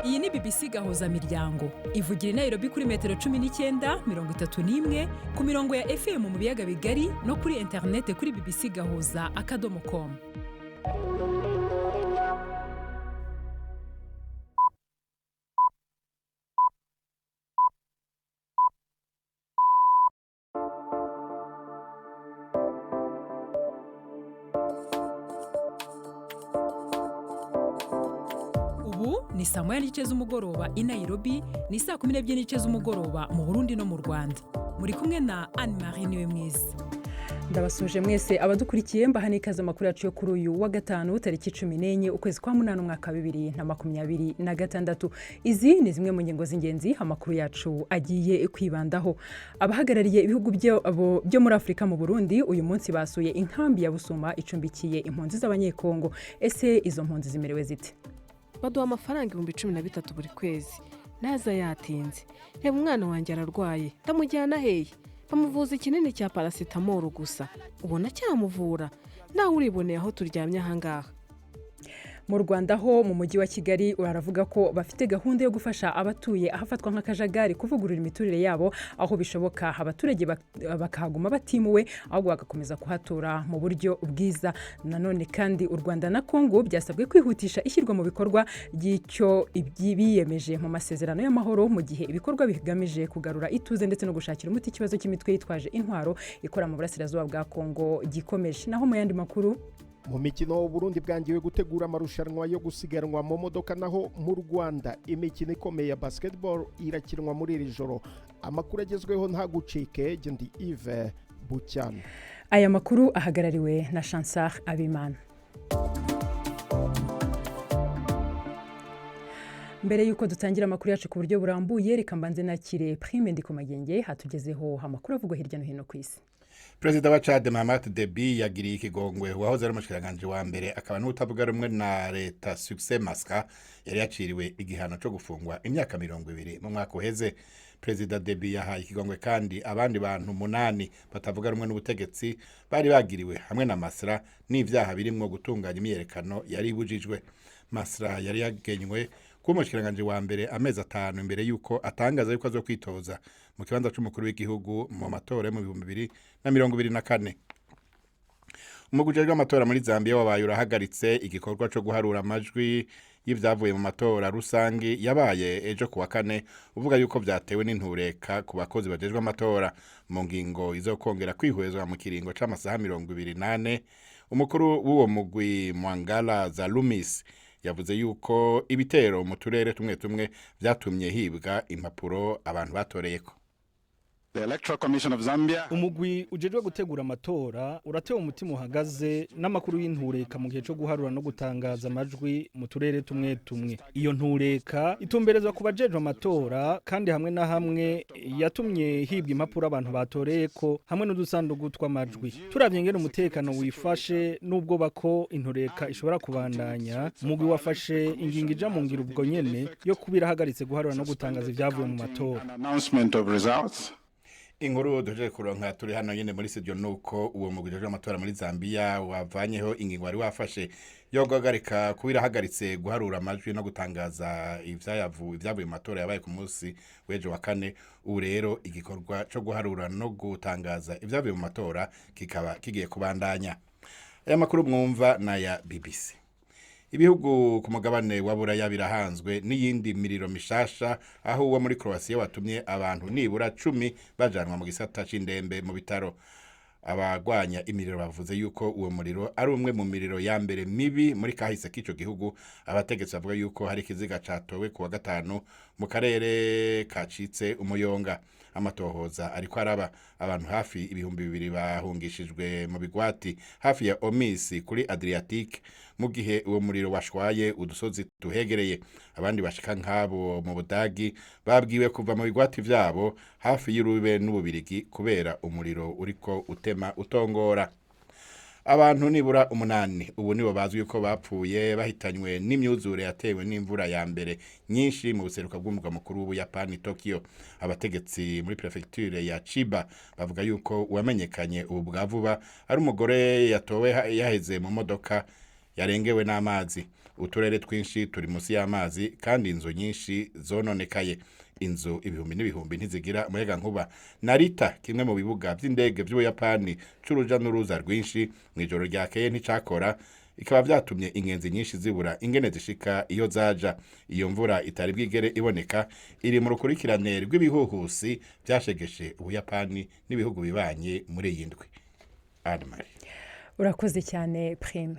Iyi ni BBC Gahuza Miryango ivugira i Nairobi kuri metero 19 31 ku mirongo ya FM mu biyaga bigari no kuri internet kuri bbcgahuza.com. Ubu ni saa moya n'igice z'umugoroba i Nairobi, ni saa 12 n'igice z'umugoroba mu Burundi no mu Rwanda. Muri kumwe na Anne-Marie Niwemwiza. Ndabasuje mwese abadukurikiye mbaha n'ikaze amakuru yacu yo kuri uyu wa gatanu tariki 14 ukwezi kwa munani umwaka 2026. Izi ni zimwe mu ngingo z'ingenzi amakuru yacu agiye kwibandaho. Abahagarariye ibihugu byo muri Afrika mu Burundi uyu munsi basuye inkambi ya Busuma icumbikiye impunzi z'abanyekongo. Ese izo mpunzi zimerewe zite? Baduha amafaranga 13,000 buri kwezi. Naza yatinze. Reba umwana wanjye ararwaye. Ndamujyana hehe? Bamuvuza ikinini cya paracetamol gusa. Ubona cyamuvura. Nawe uriboneye aho turyamye ahangaha. Mu Rwanda ho mu mujyi wa Kigali uravuga ko bafite gahunda yo gufasha abatuye ahafatwa nk'akajagari kuvugurura imiturire yabo aho bishoboka abaturage bakahaguma batimuwe ahubwo bagakomeza kuhatura mu buryo bwiza. Nanone kandi u Rwanda na Kongo byasabwe kwihutisha ishyirwa mu bikorwa y'icyo biyemeje mu masezerano y'amahoro mu gihe ibikorwa bigamije kugarura ituze ndetse no gushakira umuti ikibazo cy'imitwe yitwaje intwaro ikora mu burasirazuba bwa Kongo gikomeje. Naho mu yandi makuru mu mikino Burundi bwangiwe gutegura amarushanwa yo gusiganwa mu modoka, naho mu Rwanda imikino ikomeye ya basketball irakinwa muri iri joro. Amakuru agezweho nta gucike. Ndi Yves Bucyana. Aya makuru ahagarariwe na Chansar Abimana. Mbere yuko dutangira amakuru yacu ku buryo burambuye reka mbanze nakire Prime Ndikumagenge hatugezeho amakuru avugwa hirya no hino ku isi. Perezida wa Chad Mahamat Deby yagiriye ikigongwe wahoze ari umushikiranganje wa mbere akaba n'utavuga rumwe na leta Succès Masra yari yaciriwe igihano cyo gufungwa imyaka 20 mu mwaka uheze. Perezida Deby yahaye ikigongwe kandi abandi bantu 8 batavuga rumwe n'ubutegetsi bari bagiriwe hamwe na Masra n'ivyaha birimwo gutunganya imyerekano yari ibujijwe. Masra yari yagenywe ku mushikiranganje wa mbere amezi 5 imbere yuko atangaza yuko azo kwitoza mu kibanza cy'umukuru w'igihugu mu matora mu 2024. Umuguje w'amatora muri Zambia wabaye urahagaritse igikorwa cyo guharura amajwi y'ivyavuye mu matora rusangi yabaye ejo kuwa kane, uvuga yuko vyatewe n'intureka ku bakozi bajejwe amatora. Mu ngingo izokongera kwihwezwa mu kiringo c'amasaha 28, umukuru w'uwo mugwi Mwangala Zalumis yavuze yuko ibitero mu turere tumwe vyatumye hibwa impapuro abantu batoreyeko. The Electoral Commission of Zambia umugwi ujejwe gutegura amatora uratewe umutima uhagaze n'amakuru y'intureka mu gihe cyo guharura no gutangaza amajwi mu turere tumwe. Iyo ntureka itumberezwa ku bajejwe amatora kandi hamwe na hamwe yatumye hibwa impapuro abantu batoreyeko hamwe n'udusandugu tw'amajwi. Turavye ngene umutekano wifashe n'ubwo bako intureka ishobora kubandanya, umugwi wafashe ingingo ija mu ngiro ubwo nyene yo kubira hagaritse guharura no gutangaza ivyavuye mu matora. Inkuru doje kuronka turi hano nyene muri studio nuko uwo muguje w'amatora muri Zambia wavanyeho ingingo wari wafashe yo guhagarika kubira hagaritse guharura amajwi no gutangaza ivyavuye mu matora yabaye ku munsi w'ejo wa kane. Ubu rero igikorwa cyo guharura no gutangaza ivyavuye mu matora kikaba kigiye kubandanya. Aya makuru mwumva na ya BBC. Ibihugu ku mugabane wa Buraya birahanzwe n'iyindi miriro mishasha aho uwo muri Croatia watumye abantu nibura 10 bajanwa mu gisata c'indembe mu bitaro. Abagwanya imiriro bavuze yuko uwo muriro ari umwe mu miriro ya mbere mibi muri kahise k'ico gihugu. Abategetsi bavuga yuko hari kiziga catowe kuwa gatanu mu karere kacitse umuyonga. Amatohoza ariko araba, abantu hafi 2,000 bahungishijwe mu bigwati hafi ya Omisi kuri Adriatic mu gihe uwo muriro washwaye udusozi tuhegereye. Abandi bashika nk'abo mu Budagi babwiwe kuva mu bigwati vyabo hafi y'Urube n'Ububirigi kubera umuriro uriko utema utongora. Abantu nibura 8 ubu nibo bazwi yuko bapfuye bahitanywe n'imyuzure yatewe n'imvura ya mbere nyinshi mu buseruka bw'umugwa mukuru w'Ubuyapani Tokyo. Abategetsi muri prefecture ya Chiba bavuga yuko uwamenyekanye ubu bwa vuba ari umugore yatowe yaheze mu modoka yarengewe n'amazi. uturere twinshi turi munsi y'amazi kandi inzu nyinshi zononekaye. Inzu ibihumbi n'ibihumbi ntizigira umuyaga nkuba. Narita, kimwe mu bibuga vy'indege vy'Ubuyapani c'uruja n'uruza rwinshi, mw'ijoro ryakeye nticakora, ikaba vyatumye ingenzi nyinshi zibura ingene zishika iyo zaja. Iyo mvura itari bwigere iboneka iri mu rukurikirane rw'ibihuhusi vyashegeshe Ubuyapani n'ibihugu bibanye muri iyi ndwi. Admari. urakoze cyane Prime.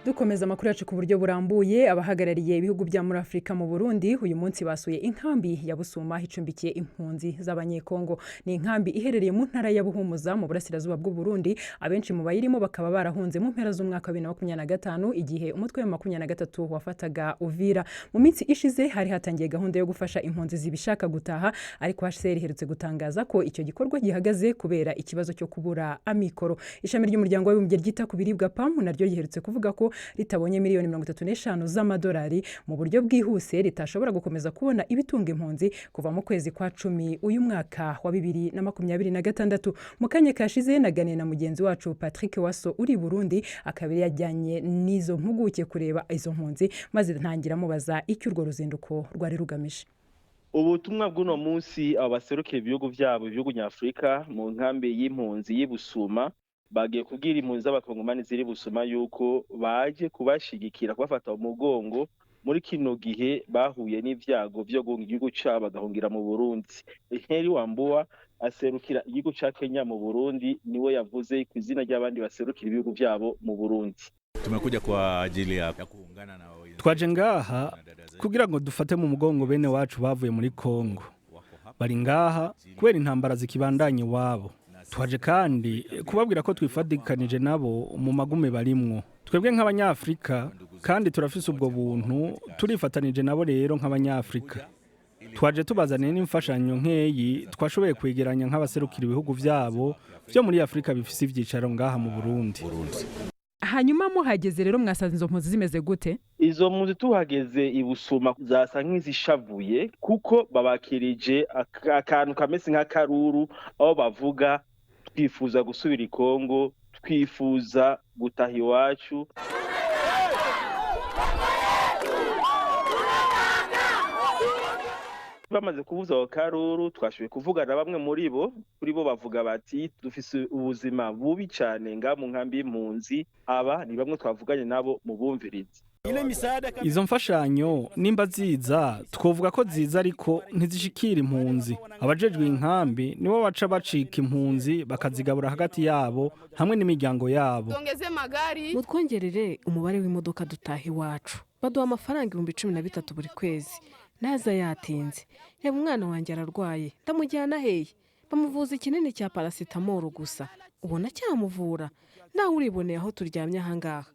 Dukomeza amakuru yacu ku buryo burambuye. Abahagarariye ibihugu bya muri Afrika mu Burundi uyu munsi basuye inkambi ya Busuma icumbikiye impunzi z'abanyekongo. Ni inkambi iherereye mu ntara ya Buhumuza mu burasirazuba bw'u Burundi. Abenshi mu bayirimo bakaba barahunze mu mpera z'umwaka wa 2025 igihe umutwe wa 23 wafataga Uvira. Mu minsi ishize hari hatangiye gahunda yo gufasha impunzi zibishaka gutaha, ariko HCR iherutse gutangaza ko icyo gikorwa gihagaze kubera ikibazo cyo kubura amikoro. Ishami ry'umuryango w'abibumbye ryita ku biribwa PAM naryo yiherutse kuvuga ko ritabonye miliyoni 35 z'amadolari mu buryo bwihuse ritashobora gukomeza kubona ibitunga impunzi kuva mu kwezi kwa 10 uyu mwaka wa 2026. Mu kanya kashize naganiriye na mugenzi wacu Patrick Waso uri Burundi, akabiri yajyanye n'izo mpuguke kureba izo mpunzi, maze ntangira mubaza icyo urwo ruzinduko rwari rugamije. Ubutumwa bw'uno munsi abaserukira ibihugu byabo ibihugu nyafrika mu nkambi y'impunzi y'Ibusuma bagiye kubwira impunzi z'abakongomani ziri Busuma yuko baje kubashigikira kubafata umugongo muri kino gihe bahuye n'ivyago vyo guhunga igihugu cabo bagahungira mu Burundi. Heri Wambua aserukira igihugu ca Kenya mu Burundi niwe yavuze ku izina ry'abandi baserukira ibihugu vyabo mu Burundi. Tumekuja kwa ajili ya kuungana na twaje ngaha kugira ngo dufate mu mugongo bene wacu bavuye muri Kongo. Bari ngaha kubera intambara zikibandanye wabo. Twaje kandi kubabwira ko twifadikanije nabo mu magume barimwo. Twebwe nk'abanyafrika kandi turafise ubwo buntu, turifatanije nabo rero nk'abanyafrika. Twaje tubazaniye n'imfashanyo nkeyi twashoboye kwegeranya nk'abaserukira ibihugu vyabo byo muri Afrika bifise ivyicaro ngaha mu Burundi. Hanyuma muhageze rero mwasanze izo mpunzi zimeze gute? Izo mpunzi tuhageze Ibusuma zasa nk'izishavuye kuko babakirije akantu kameze nk'akaruru, aho bavuga twifuza gusubira i Kongo, twifuza gutaha iwacu. Bamaze kubuza aho karuru twashoboye kuvugana bamwe muri bo, kuri bo bavuga bati dufise ubuzima bubi cyane nga mu nkambi y'impunzi. Aba ni bamwe twavuganye nabo mu bumvirizi. Izo mfashanyo nimba ziza twovuga ko ziza ariko ntizishikira impunzi. Abajejwe inkambi nibo baca bacika impunzi bakazigabura hagati yabo hamwe n'imiryango yabo. Mutwongerere umubare w'imodoka dutaha iwacu. Baduha amafaranga 13 buri kwezi. Naza yatinze. Reba umwana wanjye ararwaye. Ndamujyana hehe? Bamuvuza ikinini cya paracetamol gusa. Ubona cyamuvura. Nawe uriboneye aho turyamye ahangaha.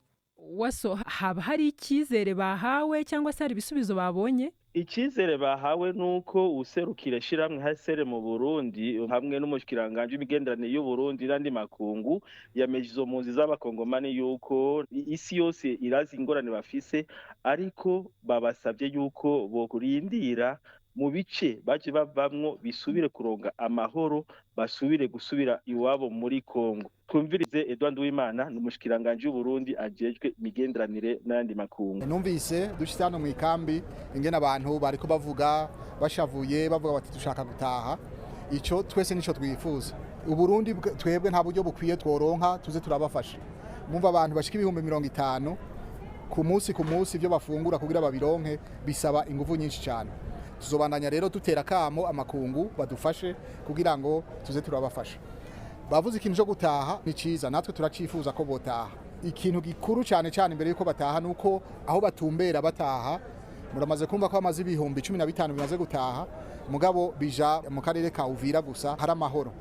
Waso, haba hari icyizere bahawe cyangwa se hari ibisubizo babonye? Icyizere bahawe nuko userukira shiramwe HCR mu Burundi hamwe n'umushikiranganje w'imigenderanire y'u Burundi n'andi makungu yameje izo mpunzi z'abakongomani yuko isi yose irazi ingorane bafise, ariko babasabye yuko bokurindira mu bice baje bavamwo bisubire kuronga amahoro, basubire gusubira iwabo muri Kongo. Twumvirize Edouard Uwimana n'umushikiranganje w'u Burundi ajejwe imigenderanire n'andi makungu. Numvise dushitse hano mu ikambi ingene abantu bariko bavuga bashavuye bavuga bati dushaka gutaha. Ico twese nico twifuza. U Burundi twebwe nta buryo bukwiye tworonka tuze turabafasha. Mumva abantu bashika 50 ku munsi ibyo bafungura kugira babironke bisaba ingufu nyinshi cyane. Tuzobandanya rero dutera kamo amakungu badufashe kugira ngo tuze turabafasha. Bavuze ikintu cyo gutaha ni ciza, natwe turacifuza ko botaha. Ikintu gikuru cyane cyane imbere yuko bataha nuko aho batumbera bataha muramaze kumva ko amazi 15 bimaze gutaha, mugabo bija mu karere ka Uvira gusa hari amahoro.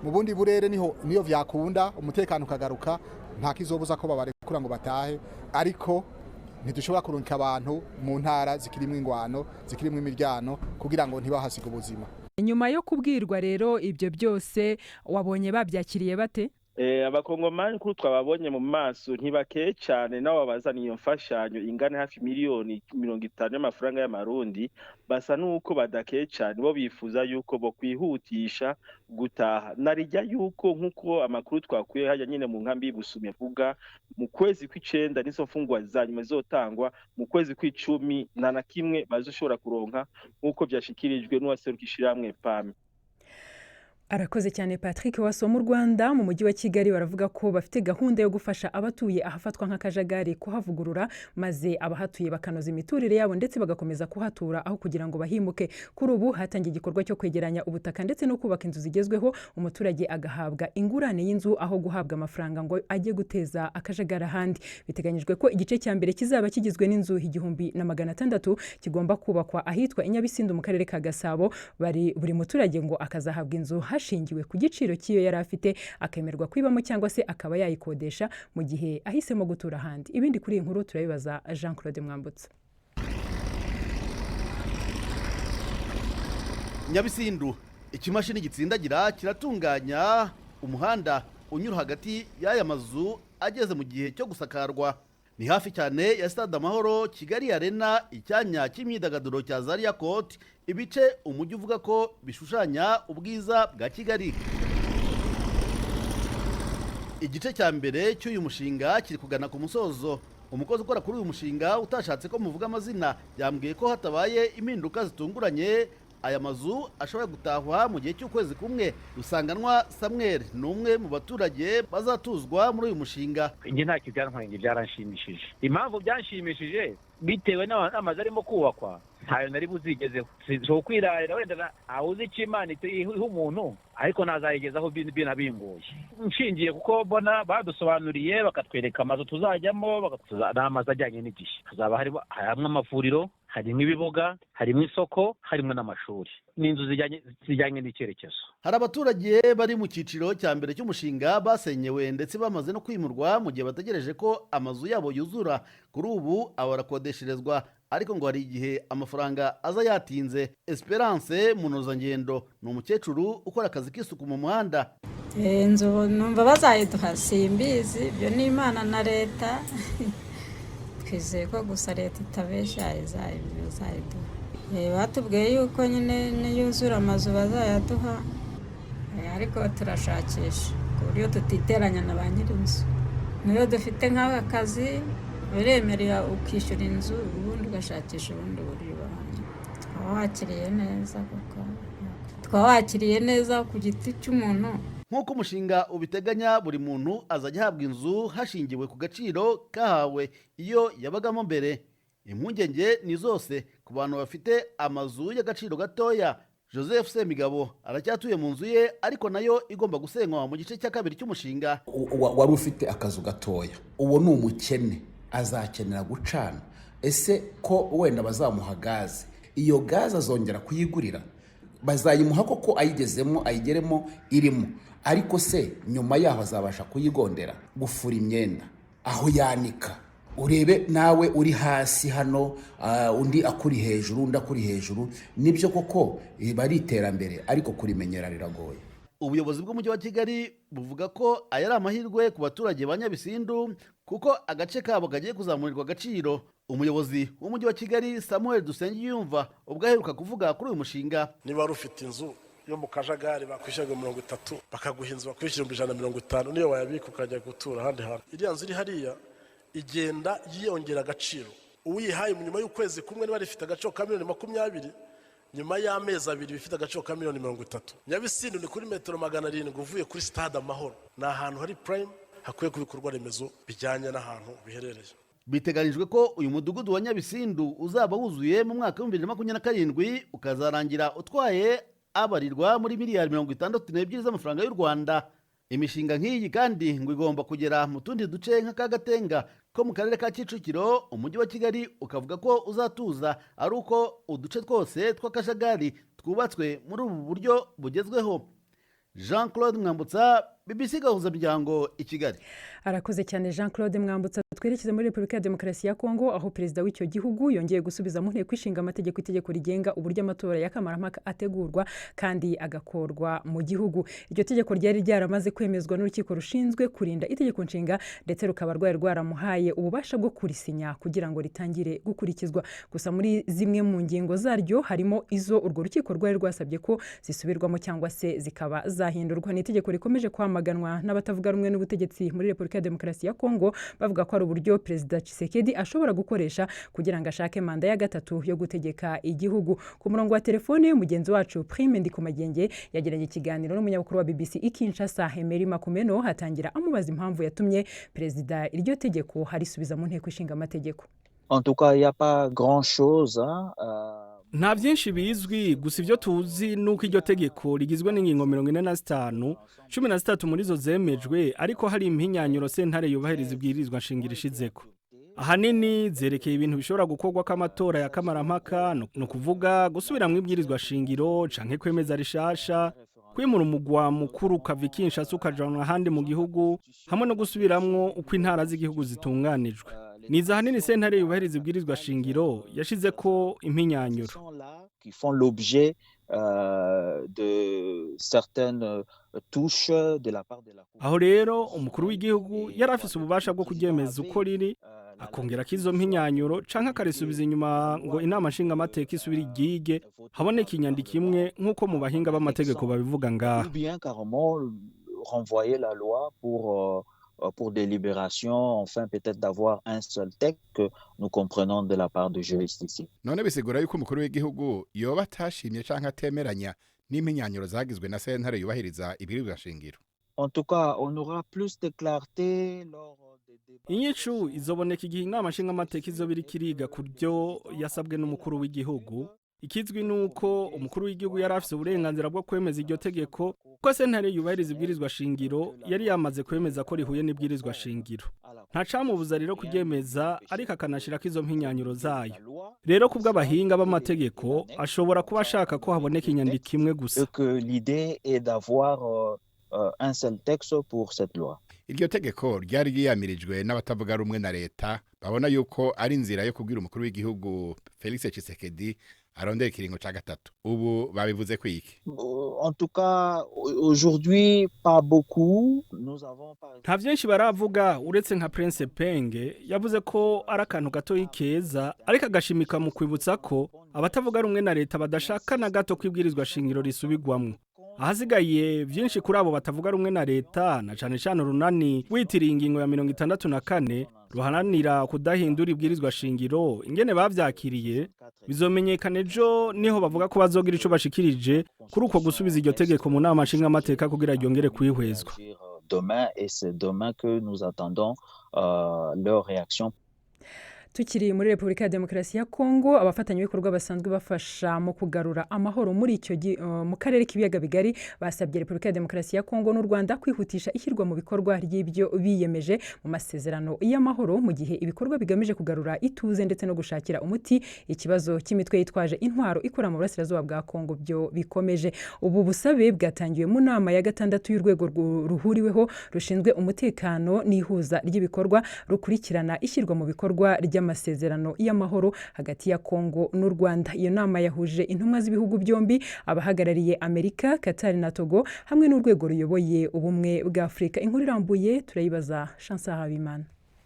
Mu bundi burere niyo vyakunda umutekano ukagaruka, nta kizobuza ko babarekura ngo batahe, ariko ntidushobora kurunka abantu mu ntara zikirimo ingwano zikirimo imiryano kugira ngo ntibahasiga ubuzima. Nyuma yo kubwirwa rero ibyo byose wabonye babyakiriye bate? abakongomani kuri twababonye mu maso ntibakeye cyane nabo babazaniye iyo mfashanyo ingana hafi miliyoni 50 y'amafaranga y'amarundi basa nuko badakeye cyane bo bifuza yuko bo kwihutisha gutaha narijya yuko nkuko amakuru twakuye hajya nyine mu nkambi y'Ibusumi avuga mu kwezi kw'icenda nizo mfungwa zanyuma zotangwa mu kwezi kw'icumi na kimwe bazoshobora kuronka nkuko byashikirijwe n'uwaserukishiramwe PAMI. Arakoze cyane Patrick Waso mu Rwanda mu mujyi wa Kigali baravuga ko bafite gahunda yo gufasha abatuye ahafatwa nk'akajagari kuhavugurura maze abahatuye bakanoza imiturire yabo ndetse bagakomeza kuhatura aho kugira ngo bahimuke. Kuri ubu hatangiye igikorwa cyo kwegeranya ubutaka ndetse no kubaka inzu zigezweho umuturage agahabwa ingurane y'inzu aho guhabwa amafaranga ngo ajye guteza akajagari ahandi. Biteganyijwe ko igice cya mbere kizaba kigizwe n'inzu 1600 kigomba kubakwa ahitwa Inyabisindu mu karere ka Gasabo buri muturage ngo akazahabwa inzu hashingiwe ku giciro cy'iyo yari afite akemerwa kwibamo cyangwa se akaba yayikodesha mu gihe ahisemo gutura ahandi. Ibindi kuri iyi nkuru turabibaza Jean Claude Mwambutsa. Nyabisindu ikimashini gitsindagira kiratunganya umuhanda unyura hagati y'aya mazu ageze mu gihe cyo gusakarwa. Ni hafi cyane ya Stade Amahoro, Kigali Arena, icyanya cy'imyidagaduro cya Zaria Court, ibice umujyi uvuga ko bishushanya ubwiza bwa Kigali. Igice cya mbere cy'uyu mushinga kiri kugana ku musozo. Umukozi ukora kuri uyu mushinga utashatse ko muvuga amazina yambwiye ko hatabaye impinduka zitunguranye aya mazu ashobora gutahwa mu gihe cy'ukwezi kumwe. Rusanganwa Samuel ni umwe mu baturage bazatuzwa muri uyu mushinga. Inge nta kibyantwaye byaranshimishije. Impamvu byanshimishije bitewe n'amazu arimo kubakwa ntayo nari buzigezeho. So kwirarira wenda awuzi cy'Imana iha umuntu ariko nazayigezaho binabingoye. Nshingiye kuko bona badusobanuriye bakatwereka amazu tuzajyamo n'amazu ajyanye n'igihe. Hazaba harimo amavuriro, harimo ibibuga, harimo isoko, harimo n'amashuri n'inzu zijyanye n'icyerekezo. Hari abaturage bari mu cyiciro cya mbere cy'umushinga basenyewe ndetse bamaze no kwimurwa mu gihe bategereje ko amazu yabo yuzura. Kuri ubu abarakodesherezwa ariko ngo hari igihe amafaranga aza yatinze. Esperance Munozangendo ni umukecuru ukora akazi k'isuku mu muhanda. Inzu numva bazayiduha simbizi, ibyo ni Imana na leta. Twizeye ko gusa leta itabeshya izayiduha. Batubwiye yuko nyine niyuzura amazu bazayaduha ariko turashakisha ku buryo tutiteranya na ba nyir'inzu. Niyo dufite nk'aka kazi biremerera ukishyura inzu ubundi ugashakisha ubundi buryo twawakiriye neza ku giti cy'umuntu. Nk'uko umushinga ubiteganya buri muntu azajya ahabwa inzu hashingiwe ku gaciro kahawe iyo yabagamo mbere. Impungenge ni zose ku bantu bafite amazu y'agaciro gatoya. Joseph Semigabo aracyatuye mu nzu ye ariko nayo igomba gusenywa mu gice cya kabiri cy'umushinga. Wari ufite akazu gatoya, uwo ni umukene azakenera gucana. Ese ko wenda bazamuha gaze, iyo gaze azongera kuyigurira? Bazayimuha koko ayigeremo irimo, ariko se nyuma yaho azabasha kuyigondera? Gufura imyenda, aho yanika, urebe nawe uri hasi hano, undi akuri hejuru, undi akuri hejuru. Nibyo koko bari iterambere ariko kurimenyera riragoye. Ubuyobozi bw'umujyi wa Kigali buvuga ko aya ari amahirwe ku baturage ba Nyabisindu kuko agace kabo kagiye kuzamurirwa agaciro. Umuyobozi w'umujyi wa Kigali Samuel Dusengiyumva ubwo aheruka kuvuga kuri uyu mushinga. Niba rufite inzu yo mu kajagari bakwishyura 30 bakaguha inzu bakwishyura 150 niyo wayabika ukajya gutura ahandi hantu. Iriya nzu iri hariya igenda yiyongera agaciro. Uwihaye mu nyuma y'ukwezi kumwe niba rifite agaciro ka 20, nyuma y'amezi 2 bifite agaciro ka 30. Nyabisindu ni kuri metero 700 uvuye kuri Stade Amahoro. Ni ahantu hari prime hakwiye kubikorwa remezo bijyanye n'ahantu biherereye. Biteganijwe ko uyu mudugudu wa Nyabisindu uzaba wuzuye mu mwaka wa 2027 ukazarangira utwaye abarirwa muri miliyari 62 z'amafaranga y'u Rwanda. Imishinga nk'iyi kandi ngo igomba kugera mu tundi duce nk'Akagatenga ko mu karere ka Kicukiro. Umujyi wa Kigali ukavuga ko uzatuza ari uko uduce twose tw'akajagari twubatswe muri ubu buryo bugezweho. Jean Claude Mwambutsa, BBC Gahuza Miryango, i Kigali. Arakoze cyane Jean Claude Mwambutsa. twerekeza muri Repubulika ya Demokarasi ya Kongo aho perezida w'icyo gihugu yongeye gusubiza mu nteko ishinga amategeko itegeko rigenga uburyo amatora y'akamaramaka ategurwa kandi agakorwa mu gihugu. Iryo tegeko ryari ryaramaze kwemezwa n'urukiko rushinzwe kurinda itegeko nshinga ndetse rukaba rwari rwaramuhaye ububasha bwo kurisinya kugira ngo ritangire gukurikizwa. Gusa muri zimwe mu ngingo zaryo harimo izo urwo rukiko rwari rwasabye ko zisubirwamo cyangwa se zikaba zahindurwa. Ni itegeko rikomeje kwamaganwa n'abatavuga rumwe n'ubutegetsi muri Repubulika ya Demokarasi ya Kongo bavuga ko ari uburyo Perezida Tshisekedi ashobora gukoresha kugira ngo ashake manda ya gatatu yo gutegeka igihugu. Ku murongo wa telefone mugenzi wacu Prime Ndikumagenge yagiranye ikiganiro n'umunyabukuru wa BBC Kinshasa Emery Makumeno hatangira amubaza impamvu yatumye perezida iryo tegeko harisubiza mu nteko ishinga amategeko. En tout cas, il y a pas grand chose. Nta byinshi bizwi, gusa ibyo tuzi nuko iryo tegeko rigizwe n'ingingo 45, 13 muri zo zemejwe, ariko hari impinyanyuro sentare yubahiriza ibwirizwa nshingiro ishizeko. Ahanini zerekeye ibintu bishobora gukorwa k'amatora ya kamarampaka, no kuvuga gusubiramwo ibwirizwa shingiro canke kwemeza rishasha, kwimura umugwa mukuru ukava Kinshasa ukajanwa ahandi mu gihugu, hamwe no gusubiramwo uko intara z'igihugu zitunganijwe. Niza hanini sentare yubahiriza ibwirizwa shingiro yashize ko impinyanyuro qui font l'objet de certaines touches de la part de la Cour. Aho rero umukuru w'igihugu yarafise ububasha bwo kuryemeza uko riri akongera kizo mpinyanyuro canke akarisubiza inyuma ngo inama nshinga amateka isubira igige haboneka inyandiko imwe nk'uko mu bahinga b'amategeko babivuga ngaha. Ou bien carrément renvoyer la loi pour délibération, enfin peut-être d'avoir un seul texte que nous comprenons de la part du juriste ici. None bisigura yuko umukuru w'igihugu yoba atashimye canke atemeranya n'impinyanyuro zagizwe na sentare yubahiriza ibwirizwa shingiro. En tout cas, on aura plus de clarté lors Inyicu izoboneka igihe inama nshinga amateka izobiri kiriga kuryo yasabwe n'umukuru w'igihugu. Ikizwi nuko umukuru w'igihugu yarafise uburenganzira bwo kwemeza iryo tegeko ko sentare yubahiriza ibwirizwa shingiro yari yamaze kwemeza ko rihuye n'ibwirizwa shingiro. Nta camubuza rero kuryemeza ariko akanashirako izo mpinyanyuro zayo. Rero kubw'abahinga b'amategeko ashobora kuba ashaka ko haboneka inyandiko imwe gusa. Que l'idée est d'avoir un seul texte pour cette loi. Iryo tegeko ryari ryiyamirijwe n'abatavuga rumwe na leta babona yuko ari inzira yo kubwira umukuru w'igihugu Felix Tshisekedi arondera ikiringo ca gatatu. Ubu babivuze ko iki? En tout cas, aujourd'hui pas beaucoup. Nous avons pas. Nta byinshi baravuga uretse nka Prince Penge yavuze ko ari akantu gato y'ikeza ariko agashimika mu kwibutsa ko abatavuga rumwe na leta badashaka na gato kwibwirizwa shingiro risubigwamwo. Ahasigaye byinshi kuri abo batavuga rumwe na leta na cane cane runani witiriye ingingo ya 64 ruhananira kudahindura ibwirizwa shingiro ingene bavyakiriye bizomenyekana ejo niho bavuga ko bazogira ico bashikirije kuri uko gusubiza iryo tegeko mu nama nshinga amateka kugira ryongere kwihwezwa. Demain et c'est demain que nous attendons leur réaction. Tukiri muri Repubulika ya Demokarasi ya Kongo abafatanyabikorwa basanzwe bafasha mu kugarura amahoro muri icyo mu karere k'ibiyaga bigari basabye Repubulika ya Demokarasi ya Kongo n'u Rwanda kwihutisha ishyirwa mu bikorwa ry'ibyo biyemeje mu masezerano y'amahoro mu gihe ibikorwa bigamije kugarura ituze ndetse no gushakira umuti ikibazo cy'imitwe yitwaje intwaro ikora mu burasirazuba bwa Kongo byo bikomeje. Ubu busabe bwatangiwe mu nama ya gatandatu y'urwego ruhuriweho rushinzwe umutekano n'ihuza ry'ibikorwa rukurikirana ishyirwa mu bikorwa amasezerano y'amahoro hagati ya Kongo n'u Rwanda. Iyo nama yahuje intumwa z'ibihugu byombi abahagarariye Amerika, Qatar na Togo hamwe n'urwego ruyoboye ubumwe bwa Afrika. Inkuru irambuye turayibaza Chansa Habimana.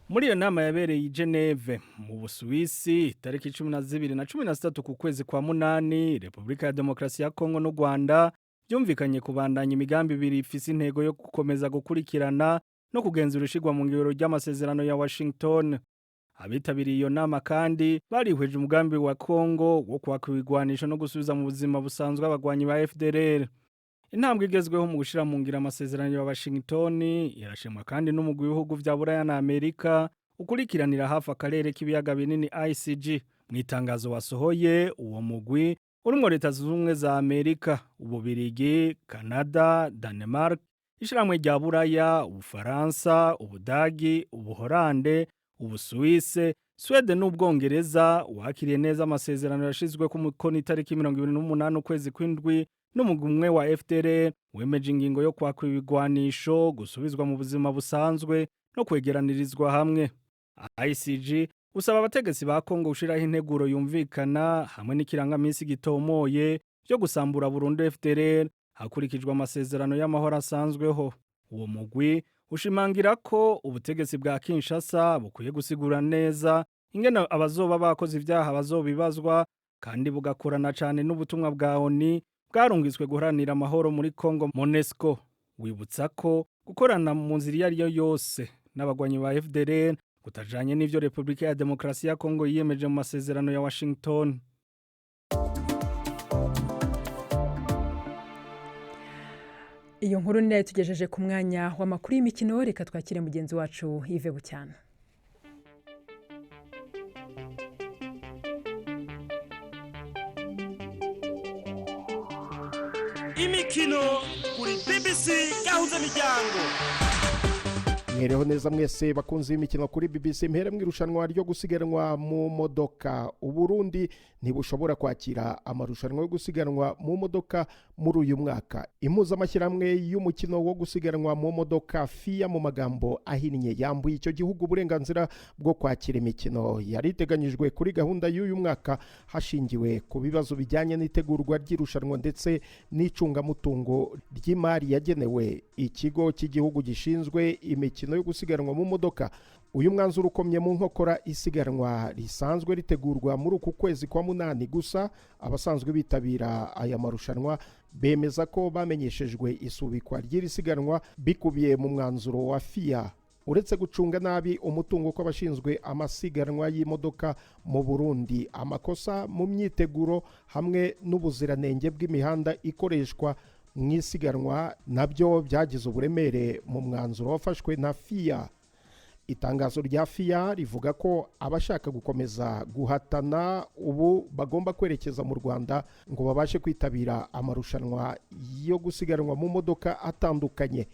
Muri iyo nama yabereye i Geneve mu Busuwisi tariki 12 na 13 ku kwezi kwa munani, Repubulika ya Demokarasi ya Kongo n'u Rwanda byumvikanye kubandanya imigambi ibiri ifise intego yo gukomeza gukurikirana no kugenzura ishigwa mu ngiro ry'amasezerano ya Washington. Abitabiriye iyo nama kandi barihweje umugambi wa Kongo wo kwakwigwanisha no gusubiza mu buzima busanzwe abagwanyi ba FDLR. Intambwe igezweho mu gushira mu ngira amasezerano ya Washington yarashimwa kandi n'umugwi w'ibihugu vya Buraya na Amerika ukurikiranira hafi akarere k'ibiyaga binini ICG. Mu itangazo wasohoye uwo mugwi urimo leta z'ubumwe za Amerika, Ububirigi, Canada, Denmark, ishiramwe rya Buraya, Ubufaransa, Ubudagi, Ubuholande, Ubusuwise, Sweden n'Ubwongereza wakiriye neza amasezerano yashizwe ku mukono itariki 28 ukwezi kw'indwi n'umugwi umwe wa FDLR wemeje ingingo yo kwakwa ibigwanisho gusubizwa mu buzima busanzwe no kwegeranirizwa hamwe. ICG usaba abategetsi ba Kongo gushiraho integuro yumvikana hamwe n'ikirangamisi gitomoye byo gusambura burundu FDLR hakurikijwe amasezerano y'amahoro asanzweho. Uwo mugwi ushimangira ko ubutegetsi bwa Kinshasa bukwiye gusigura neza ingene abazoba bakoze ivyaha bazobibazwa kandi bugakorana cyane n'ubutumwa bwa ONU bwarungitswe guharanira amahoro muri Kongo MONUSCO. Wibutsa ko gukorana mu nzira iyo ariyo yose n'abagwanyi ba FDLR kutajanye n'ivyo Republika ya Demokarasi ya Kongo yiyemeje mu masezerano ya Washington. Iyo nkuru ni nayo tugejeje ku mwanya w'amakuru y'imikino, reka twakire mugenzi wacu Yves Bucyana. Imikino kuri BBC gahuza miryango. Mwereho neza mwese bakunze imikino kuri BBC. Mpere mwirushanwa ryo gusiganwa mu modoka. Uburundi ntibushobora kwakira amarushanwa yo gusiganwa mu modoka muri uyu mwaka. Impuzamashyirahamwe y'umukino wo gusiganwa mu modoka FIA mu magambo ahinnye yambuye icyo gihugu uburenganzira bwo kwakira imikino yari iteganyijwe kuri gahunda y'uyu mwaka hashingiwe ku bibazo bijyanye n'itegurwa ry'irushanwa ndetse n'icungamutungo ry'imari yagenewe ikigo cy'igihugu gishinzwe imikino yo gusiganwa mu modoka. Uyu mwanzuro ukomye mu nkokora isiganwa risanzwe ritegurwa muri uku kwezi kwa munani. Gusa abasanzwe bitabira aya marushanwa bemeza ko bamenyeshejwe isubikwa ry'iri siganwa bikubiye mu mwanzuro wa FIA. Uretse gucunga nabi umutungo kw'abashinzwe amasiganwa y'imodoka mu Burundi, amakosa mu myiteguro hamwe n'ubuziranenge bw'imihanda ikoreshwa mu isiganwa nabyo byagize uburemere mu mwanzuro wafashwe na FIA. Itangazo rya FIA rivuga ko abashaka gukomeza guhatana ubu bagomba kwerekeza mu Rwanda ngo babashe kwitabira amarushanwa yo gusiganwa mu modoka atandukanye.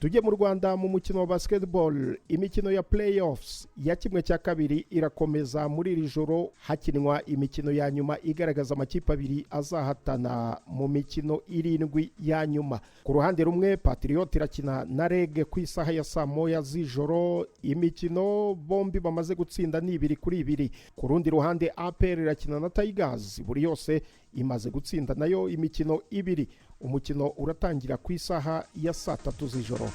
Tujye mu Rwanda mu mukino wa basketball. Imikino ya playoffs ya kimwe cya kabiri irakomeza muri iri joro hakinwa imikino ya nyuma igaragaza amakipe abiri azahatana mu mikino 7 ya nyuma. Ku ruhande rumwe Patriot irakina na REG ku isaha ya saa moya z'ijoro. Imikino bombi bamaze gutsinda ni 2-2. Ku rundi ruhande APR irakina na Tigers, buri yose imaze gutsinda nayo imikino 2. Umukino uratangira ku isaha ya saa 3 z'ijoro.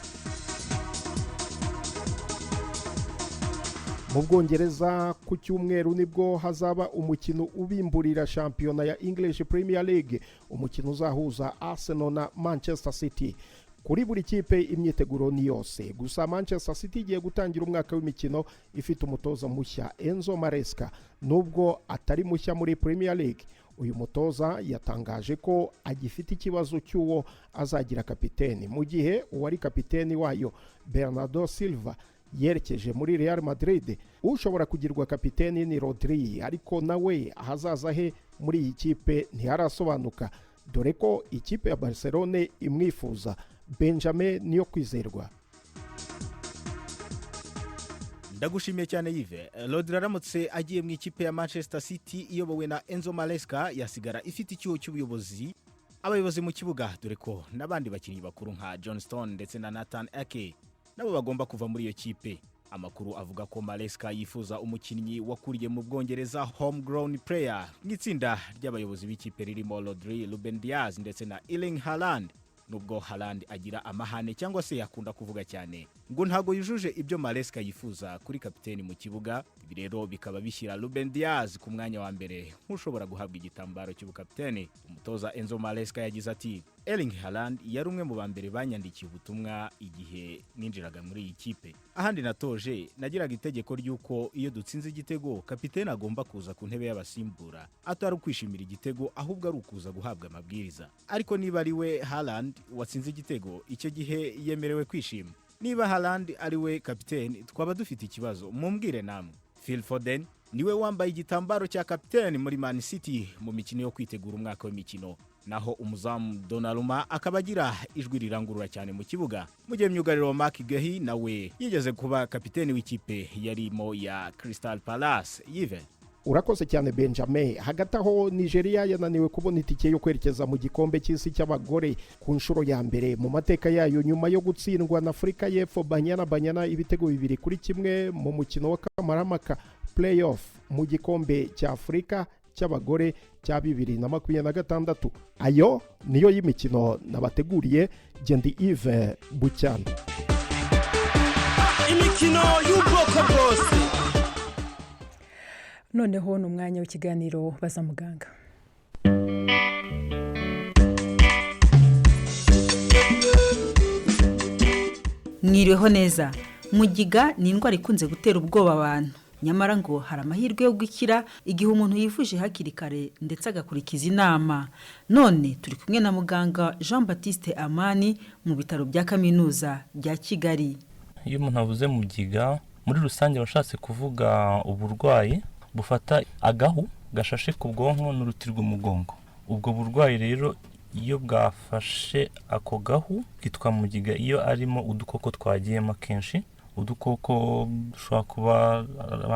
Mu Bwongereza ku cyumweru nibwo hazaba umukino ubimburira shampiyona ya English Premier League, umukino uzahuza Arsenal na Manchester City. Kuri buri kipe imyiteguro ni yose, gusa Manchester City igiye gutangira umwaka w'imikino ifite umutoza mushya Enzo Maresca. Nubwo atari mushya muri Premier League, uyu mutoza yatangaje ko agifite ikibazo cy'uwo azagira kapiteni, mu gihe uwari kapiteni wayo Bernardo Silva yerekeje muri Real Madrid. Ushobora kugirwa kapiteni ni Rodri, ariko nawe ahazaza he muri iyi kipe ntiharasobanuka, dore ko ikipe ya Barcelona imwifuza. Benjamin niyo kwizerwa. Ndagushimiye cyane Yves. Rodri aramutse agiye mu ikipe ya Manchester City iyobowe na Enzo Maresca yasigara ifite icyuho cy'ubuyobozi, abayobozi mu kibuga, dore ko n'abandi bakinnyi bakuru nka John Stone ndetse na Nathan Ake nabo bagomba kuva muri iyo kipe. Amakuru avuga ko Maresca yifuza umukinnyi wakuriye mu Bwongereza homegrown player n'itsinda ry'abayobozi b'ikipe ririmo Rodri, Ruben Dias ndetse na Erling Haaland. Nubwo Haaland agira amahane cyangwa se yakunda kuvuga cyane ngo ntago yujuje ibyo Maresca yifuza kuri kapiteni mu kibuga, ibi rero bikaba bishyira Ruben Dias ku mwanya wa mbere nk'ushobora guhabwa igitambaro cy'ubukapiteni. Umutoza Enzo Maresca yagize ati, Erling Haaland yari umwe mu bambere banyandikiye ubutumwa igihe ninjiraga muri iyi kipe. Ahandi natoje nagiraga itegeko ry'uko iyo dutsinze igitego kapiteni agomba kuza ku ntebe y'abasimbura, atari kwishimira igitego ahubwo ari ukuza guhabwa amabwiriza. Ariko niba ari we Haaland watsinze igitego, icyo gihe yemerewe kwishima. Niba Haaland ari we kapiteni, twaba dufite ikibazo, mumbwire namwe. Phil Foden niwe wambaye igitambaro cya kapiteni muri Man City mu mikino yo kwitegura umwaka w'imikino, naho umuzamu Donnarumma akaba agira ijwi rirangurura cyane mu kibuga. Mu gihe myugariro Mark Guehi nawe yigeze kuba kapiteni w'ikipe yarimo ya Crystal Palace. Yves. urakoze cyane Benjamin. Hagati aho Nigeria yananiwe kubona itike yo kwerekeza mu gikombe cy'isi cy'abagore ku nshuro ya mbere mu mateka yayo nyuma yo gutsindwa na Afurika y'Epfo Banyana ibitego 2-1 mu mukino wa Kamarampaka playoff mu gikombe cya Afurika cy'abagore cya 2026. Ayo niyo y'imikino nabateguriye. Gendi Yves Bucyana. Imikino y'ubwoko bwose. Noneho ni umwanya w'ikiganiro baza muganga. Mwiriweho neza. Mugiga ni indwara ikunze gutera ubwoba abantu. Nyamara ngo hari amahirwe yo gukira igihe umuntu yivuje hakiri kare ndetse agakurikiza inama. None turi kumwe na muganga Jean Baptiste Amani mu bitaro bya kaminuza bya Kigali. Iyo umuntu avuze mugiga muri rusange bashatse kuvuga uburwayi bufata agahu gashashe ku bwonko n'uruti rw'umugongo. Ubwo burwayi rero iyo bwafashe ako gahu kitwa mugiga iyo arimo udukoko twagiyemo kenshi. Udukoko dushobora kuba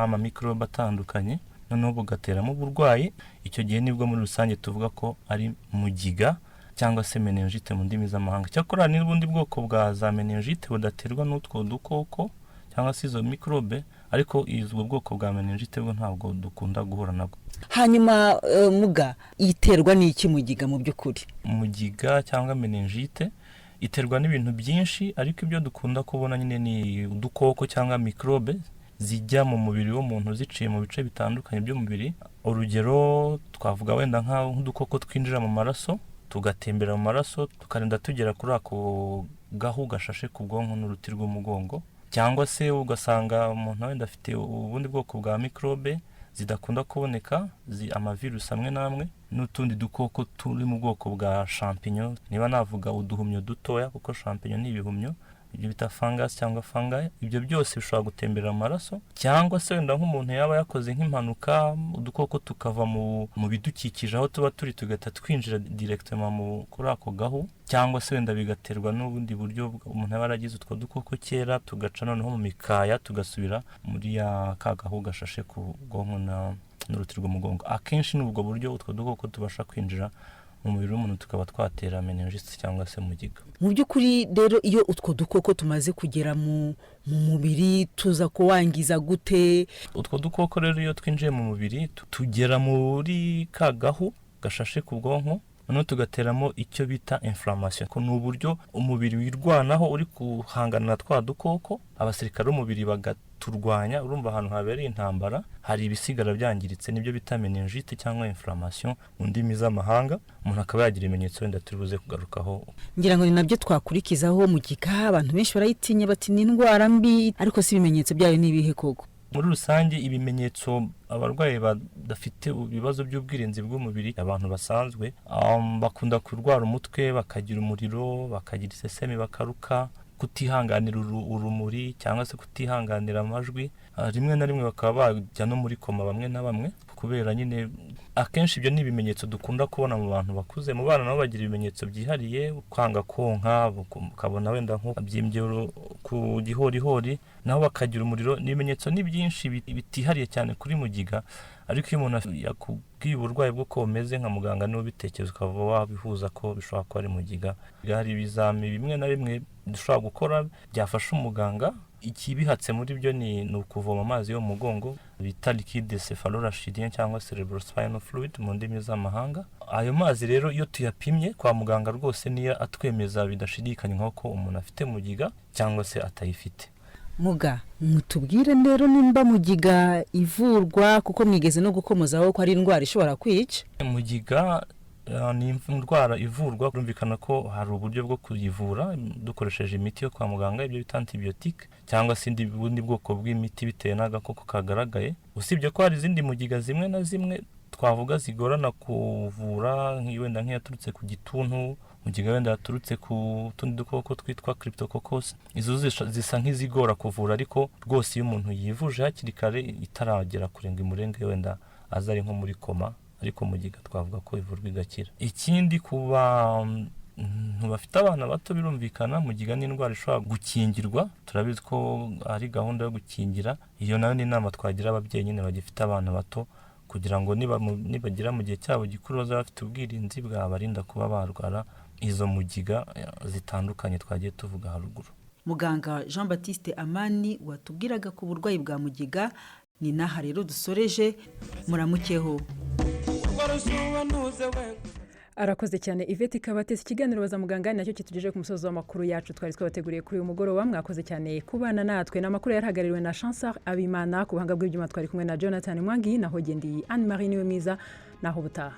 ama microbe atandukanye noneho bugateramo uburwayi. Icyo gihe nibwo muri rusange tuvuga ko ari mugiga cyangwa se meningite mu ndimi z'amahanga. Cyakora n'ubundi bwoko bwa za meningite budaterwa n'utwo dukoko cyangwa se izo microbe, ariko izwo bwoko bwa meningite bwo ntabwo dukunda guhura nabwo. Hanyuma muga iterwa n'iki mugiga mu by'ukuri? Mugiga cyangwa meningite iterwa n'ibintu byinshi, ariko ibyo dukunda kubona nyine ni udukoko cyangwa microbe zijya mu mubiri w'umuntu ziciye mu bice bitandukanye by'umubiri. Urugero twavuga wenda nk'udukoko twinjira mu maraso tugatembera mu maraso tukarinda tugera kuri ako gahu gashashe ku bwonko n'uruti rw'umugongo, cyangwa se ugasanga umuntu wenda afite ubundi bwoko bwa microbe zidakunda kuboneka, amavirus amwe namwe n'utundi dukoko turi mu bwoko bwa champignon. Niba navuga uduhumyo dutoya kuko champignon ni ibihumyo, ibyo bita fungus cyangwa fungi. Ibyo byose bishobora gutembera mu maraso, cyangwa se wenda nk'umuntu yaba yakoze nk'impanuka udukoko tukava mu bidukikije aho tuba turi tugahita twinjira directement kuri ako gahu, cyangwa se wenda bigaterwa n'ubundi buryo umuntu yaba yaragize utwo dukoko kera tugaca noneho mu mikaya tugasubira muri ya kagahu gashashe ku bwonko n'uruti rw'umugongo. Akenshi n'ubwo buryo utwo dukoko tubasha kwinjira mu mubiri w'umuntu tukaba twatera meningite cyangwa se mugiga. Mu by'ukuri rero iyo utwo dukoko tumaze kugera mu mubiri tuza kuwangiza gute? Utwo dukoko rero iyo twinjiye mu mubiri tugera muri kagahu gashashe ku bwonko noneho tugateramo icyo bita inflammation. Ko ni uburyo umubiri wirwanaho uri kuhangana na twa dukoko, abasirikare b'umubiri bagaturwanya. Urumva ahantu habereye intambara hari ibisigara byangiritse, nibyo bita meningite cyangwa inflammation mu ndimi z'amahanga. Umuntu akaba yagira ibimenyetso wenda turibuze kugarukaho. Ngira ngo ni nabyo twakurikizaho mugiga. Abantu benshi barayitinya bati ni indwara mbi, ariko si ibimenyetso byayo nibihe koko? Muri rusange ibimenyetso abarwayi badafite ibibazo by'ubwirinzi bw'umubiri, abantu basanzwe bakunda kurwara umutwe, bakagira umuriro, bakagira isesemi, bakaruka, kutihanganira urumuri cyangwa se kutihanganira amajwi. Rimwe na rimwe bakaba bajya no muri koma bamwe na bamwe, kubera nyine akenshi ibyo ni ibimenyetso dukunda kubona mu bantu bakuze. Mu bana nabo bagira ibimenyetso byihariye, kwanga konka, ukabona wenda nko abyimbye ku gihorihori, naho bakagira umuriro. N'ibimenyetso ni byinshi bitihariye cyane kuri mugiga, ariko iyo umuntu yakubwiye uburwayi bwo ko umeze nka muganga niwe ubitekereza ukaba wabihuza ko bishobora kuba ari mugiga. Hari ibizami bimwe na bimwe dushobora gukora byafasha umuganga. Ikibihatse muri byo ni ukuvoma amazi yo mu mugongo bita liquide céphalorachidien cyangwa cerebrospinal fluid mu ndimi z'amahanga. Ayo mazi rero iyo tuyapimye kwa muganga rwose niyo atwemeza bidashidikanywa ko umuntu afite mugiga cyangwa se atayifite. Muga mutubwire rero nimba mugiga ivurwa, kuko mwigeze no gukomozaho ko ari indwara ishobora kwica. Mugiga ni indwara ivurwa, kumvikana ko hari uburyo bwo kuyivura dukoresheje imiti yo kwa muganga, ibyo bita antibiotique cyangwa se ubundi bwoko bw'imiti bitewe n'agakoko kagaragaye. Usibye ko hari izindi mugiga zimwe na zimwe twavuga zigorana kuvura, wenda nk'iyaturutse ku gituntu, mugiga wenda yaturutse ku tundi dukoko twitwa cryptococcus. Izo zisa nk'izigora kuvura, ariko rwose iyo umuntu yivuje hakiri kare itaragera kurenga imurenge wenda aza ari nko muri koma, ariko mugiga twavuga ko ivurwa igakira. Ikindi kuba bafite abana bato birumvikana mugiga ni indwara ishobora gukingirwa. Turabizi ko ari gahunda yo gukingira. Iyo nayo ni inama twagira ababyeyi nyine bagifite abana bato, kugira ngo nibagira mu gihe cyabo gikuru bazaba bafite ubwirinzi bwabarinda kuba barwara izo mugiga zitandukanye twagiye tuvuga haruguru. Muganga Jean Baptiste Amani watubwiraga ku burwayi bwa mugiga ni naha rero dusoreje. Muramukeho. Arakoze cyane Yvette Kabatesi. Ikiganiro baza muganga nacyo kitugejeje ku musozo w'amakuru yacu twari twabateguriye kuri uyu mugoroba. Mwakoze cyane kubana natwe. N'amakuru yarahagariwe na Chancellor Abimana, ku buhanga bw'ibyuma twari kumwe na Jonathan Mwangi, naho gendi Anne Marie niwe mwiza, naho butaha.